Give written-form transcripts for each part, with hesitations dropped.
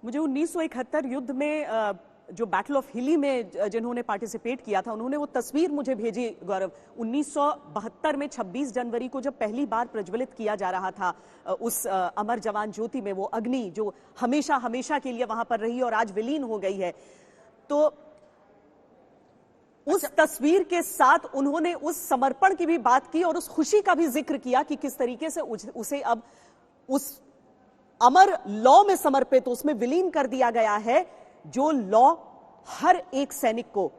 मुझे 1971 युद्ध में जो बैटल ऑफ हिली में जिन्होंने पार्टिसिपेट किया था, उन्होंने वो तस्वीर मुझे भेजी गौरव। 1972 में 26 जनवरी को जब पहली बार प्रज्वलित किया जा रहा था उस अमर जवान ज्योति में, वो अग्नि जो हमेशा हमेशा के लिए वहां पर रही और आज विलीन हो गई है, तो उस तस्वीर के साथ उन्होंने उस समर्पण की भी बात की और उस खुशी का भी जिक्र किया कि किस तरीके से उसे अब उस अमर लॉ में समर्पित, उसमें विलीन कर दिया गया है जो लॉ हर एक सैनिक को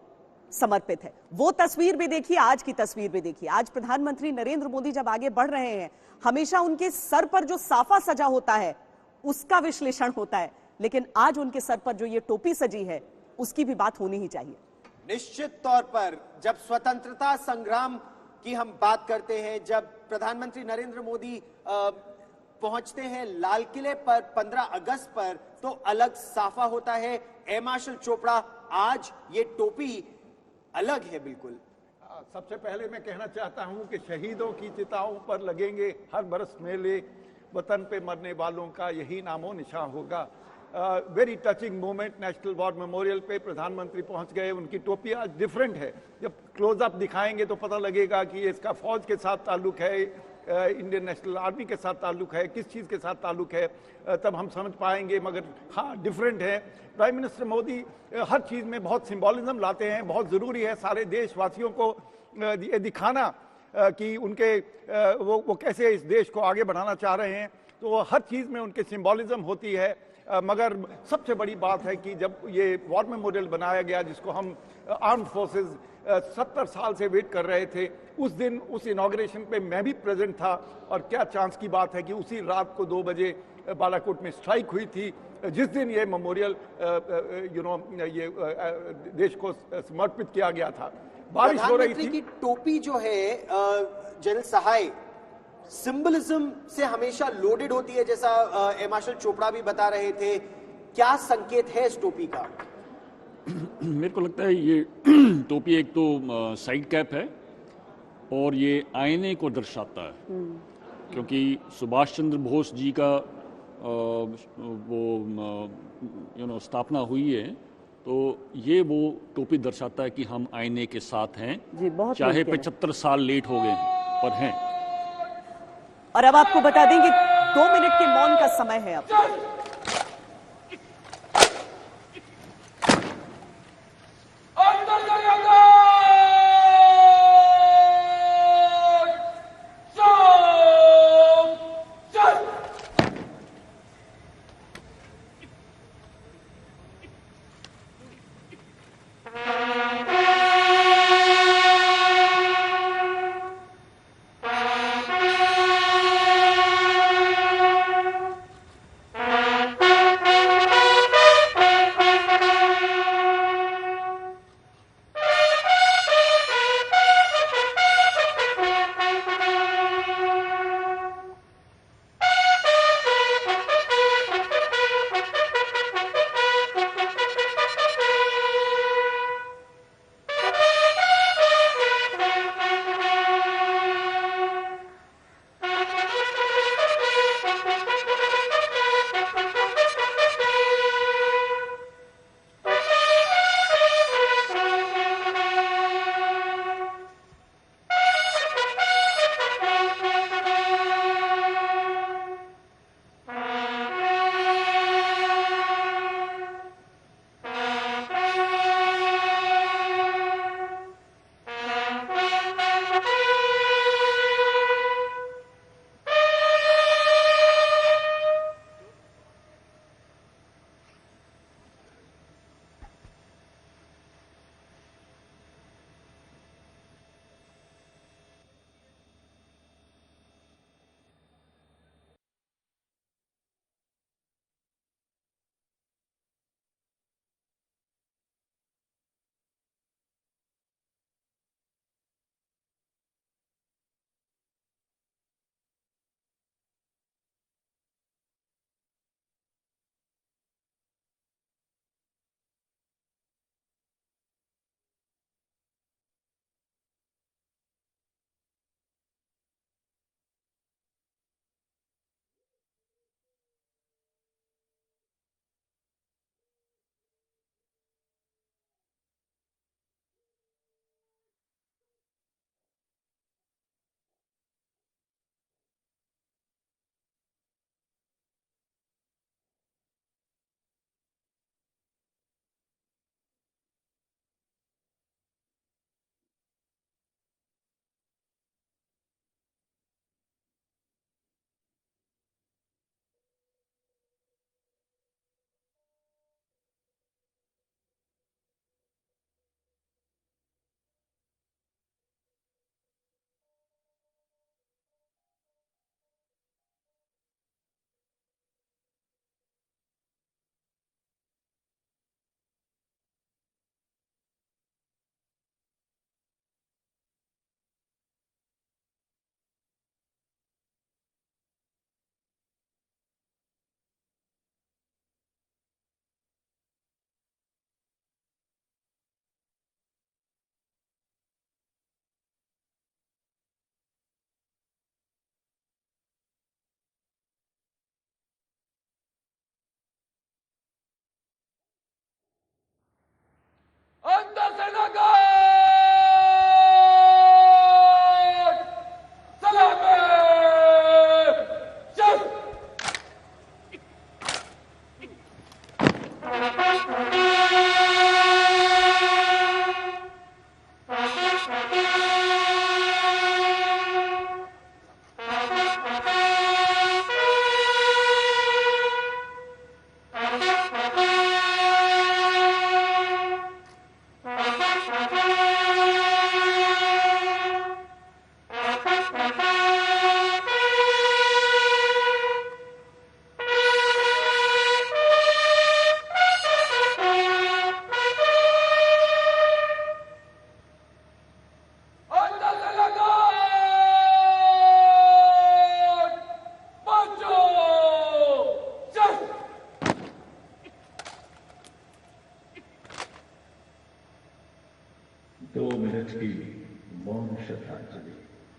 समर्पित है। वो तस्वीर भी देखिए, आज की तस्वीर भी देखिए। आज प्रधानमंत्री नरेंद्र मोदी जब आगे बढ़ रहे हैं, हमेशा उनके सर पर जो साफा सजा होता है उसका विश्लेषण होता है, लेकिन आज उनके सर पर जो ये टोपी सजी है उसकी भी बात होनी ही चाहिए। निश्चित तौर पर जब स्वतंत्रता संग्राम की हम बात करते हैं, जब प्रधानमंत्री नरेंद्र मोदी पहुंचते हैं लाल किले पर 15 अगस्त पर, तो अलग साफा होता है। एयर मार्शल चोपड़ा, आज ये टोपी अलग है बिल्कुल। सबसे पहले मैं कहना चाहता हूं कि शहीदों की चिताओं पर लगेंगे हर बरस मेले, वतन पे मरने वालों का यही नामो निशान होगा। Very touching moment, national war memorial पे प्रधानमंत्री पहुंच गए। उनकी टोपी आज डिफरेंट है। जब क्लोजअप दिखाएंगे तो पता लगेगा कि इसका फौज के साथ ताल्लुक है, इंडियन नेशनल आर्मी के साथ ताल्लुक है, किस चीज़ के साथ ताल्लुक है, तब हम समझ पाएंगे। मगर हाँ, डिफरेंट है। प्राइम मिनिस्टर मोदी हर चीज़ में बहुत सिंबॉलिज्म लाते हैं। बहुत ज़रूरी है सारे देशवासियों को ये दिखाना कि उनके वो कैसे इस देश को आगे बढ़ाना चाह रहे हैं, तो हर चीज़ में उनके सिंबॉलिज्म होती है। मगर सबसे बड़ी बात है कि जब ये वॉर मेमोरियल बनाया गया, जिसको हम आर्म फोर्सेस 70 साल से वेट कर रहे थे, उस दिन उस इनॉग्रेशन पे मैं भी प्रेजेंट था। और क्या चांस की बात है कि उसी रात को 2 बजे बालाकोट में स्ट्राइक हुई थी, जिस दिन ये मेमोरियल ये देश को समर्पित किया गया था। बारिश हो रही थी। की टोपी जो है जनरल सहाय, सिंबलिज्म से हमेशा लोडेड होती है, जैसा एयर मार्शल चोपड़ा भी बता रहे थे। क्या संकेत है इस टोपी का? मेरे को लगता है ये टोपी एक तो साइड कैप है और ये आईने को दर्शाता है, क्योंकि सुभाष चंद्र बोस जी का वो स्थापना हुई है, तो ये वो टोपी दर्शाता है कि हम आईने के साथ हैं, चाहे 75 साल लेट हो गए हैं पर हैं। और अब आपको बता दें कि 2 मिनट के मौन का समय है अब।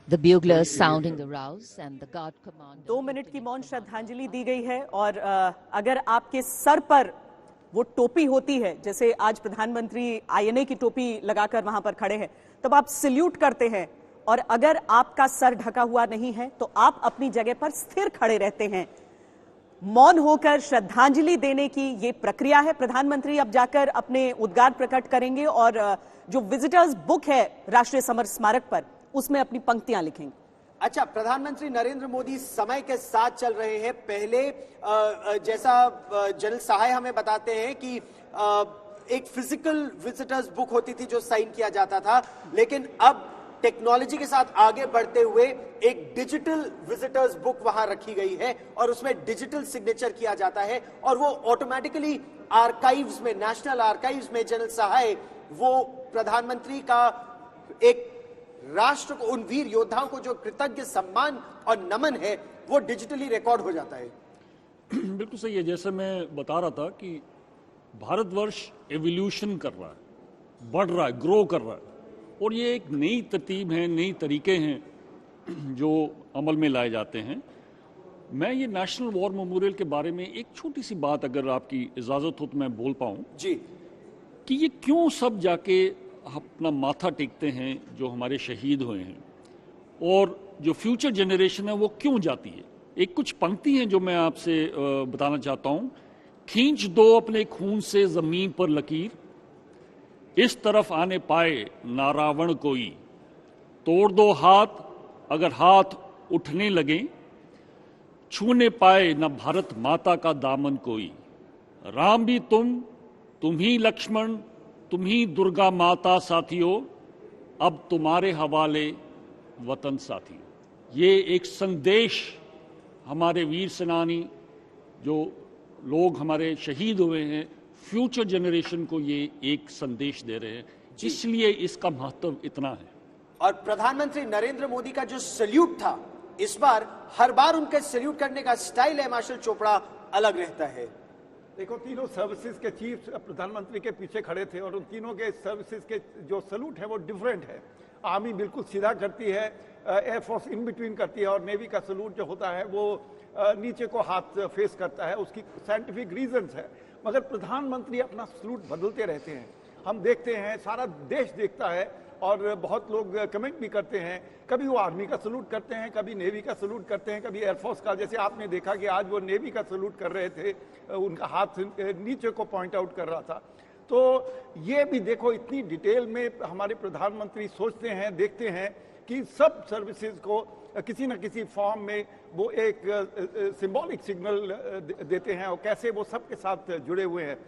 The buglers sounding the rouse and the guard command. 2 minute की मौन श्रद्धांजलि दी गई है। और अगर आपके सर पर वो टोपी होती है, जैसे आज प्रधानमंत्री आईएनए की टोपी लगाकर वहां पर खड़े हैं, तब आप सल्यूट करते हैं। और अगर आपका सर ढका हुआ नहीं है तो आप अपनी जगह पर स्थिर खड़े रहते हैं। मौन होकर श्रद्धांजलि देने की ये प्रक्रिया है। प्रधानमंत्री अब जाकर अपने उद्गार प्रकट करेंगे और जो विजिटर्स बुक है राष्ट्रीय समर स्मारक पर, उसमें अपनी पंक्तियां लिखेंगे। अच्छा, प्रधानमंत्री नरेंद्र मोदी समय के साथ चल रहे हैं। पहले जैसा जनरल सहाय हमें बताते हैं कि एक फिजिकल विजिटर्स बुक होती थी जो साइन किया जाता था, लेकिन अब टेक्नोलॉजी के साथ आगे बढ़ते हुए एक डिजिटल विजिटर्स बुक वहां रखी गई है और उसमें डिजिटल सिग्नेचर किया जाता है और वो ऑटोमेटिकली आर्काइव्स में, नेशनल आर्काइव्स में जनरल सहाय वो प्रधानमंत्री का एक राष्ट्र को, उन वीर योद्धाओं को जो कृतज्ञ सम्मान और नमन है, वो डिजिटली रिकॉर्ड हो जाता है। बिल्कुल सही है। जैसे मैं बता रहा था कि भारतवर्ष एवोल्यूशन कर रहा है, बढ़ रहा है, ग्रो कर रहा है, और ये एक नई तरतीब है, नई तरीके हैं जो अमल में लाए जाते हैं। मैं ये नेशनल वॉर मेमोरियल के बारे में एक छोटी सी बात, अगर आपकी इजाजत हो तो मैं बोल पाऊं जी, कि ये क्यों सब जाके अपना माथा टेकते हैं जो हमारे शहीद हुए हैं, और जो फ्यूचर जनरेशन है वो क्यों जाती है। एक कुछ पंक्ति हैं जो मैं आपसे बताना चाहता हूं। खींच दो अपने खून से जमीन पर लकीर, इस तरफ आने पाए ना रावण कोई, तोड़ दो हाथ अगर हाथ उठने लगे, छूने पाए न भारत माता का दामन कोई। राम भी तुम ही लक्ष्मण, तुम ही दुर्गा माता साथियों, अब तुम्हारे हवाले वतन साथियों। ये एक संदेश हमारे वीर सेनानी जो लोग हमारे शहीद हुए हैं, फ्यूचर जनरेशन को ये एक संदेश दे रहे हैं, इसलिए इसका महत्व इतना है। और प्रधानमंत्री नरेंद्र मोदी का जो सल्यूट था, इस बार हर बार उनके सल्यूट करने का स्टाइल है मार्शल चोपड़ा अलग रहता है। देखो, तीनों सर्विसेज के चीफ प्रधानमंत्री के पीछे खड़े थे और उन तीनों के सर्विसेज के जो सल्यूट है वो डिफरेंट है। आर्मी बिल्कुल सीधा करती है, एयरफोर्स इन बिटवीन करती है, और नेवी का सल्यूट जो होता है वो नीचे को हाथ फेस करता है। उसकी साइंटिफिक रीजंस है, मगर प्रधानमंत्री अपना सल्यूट बदलते रहते हैं। हम देखते हैं, सारा देश देखता है, और बहुत लोग कमेंट भी करते हैं। कभी वो आर्मी का सल्यूट करते हैं, कभी नेवी का सल्यूट करते हैं, कभी एयरफोर्स का। जैसे आपने देखा कि आज वो नेवी का सल्यूट कर रहे थे, उनका हाथ नीचे को पॉइंट आउट कर रहा था। तो ये भी देखो, इतनी डिटेल में हमारे प्रधानमंत्री सोचते हैं, देखते हैं कि सब सर्विसेज को किसी न किसी फॉर्म में वो एक सिंबॉलिक सिग्नल देते हैं, और कैसे वो सबके साथ जुड़े हुए हैं।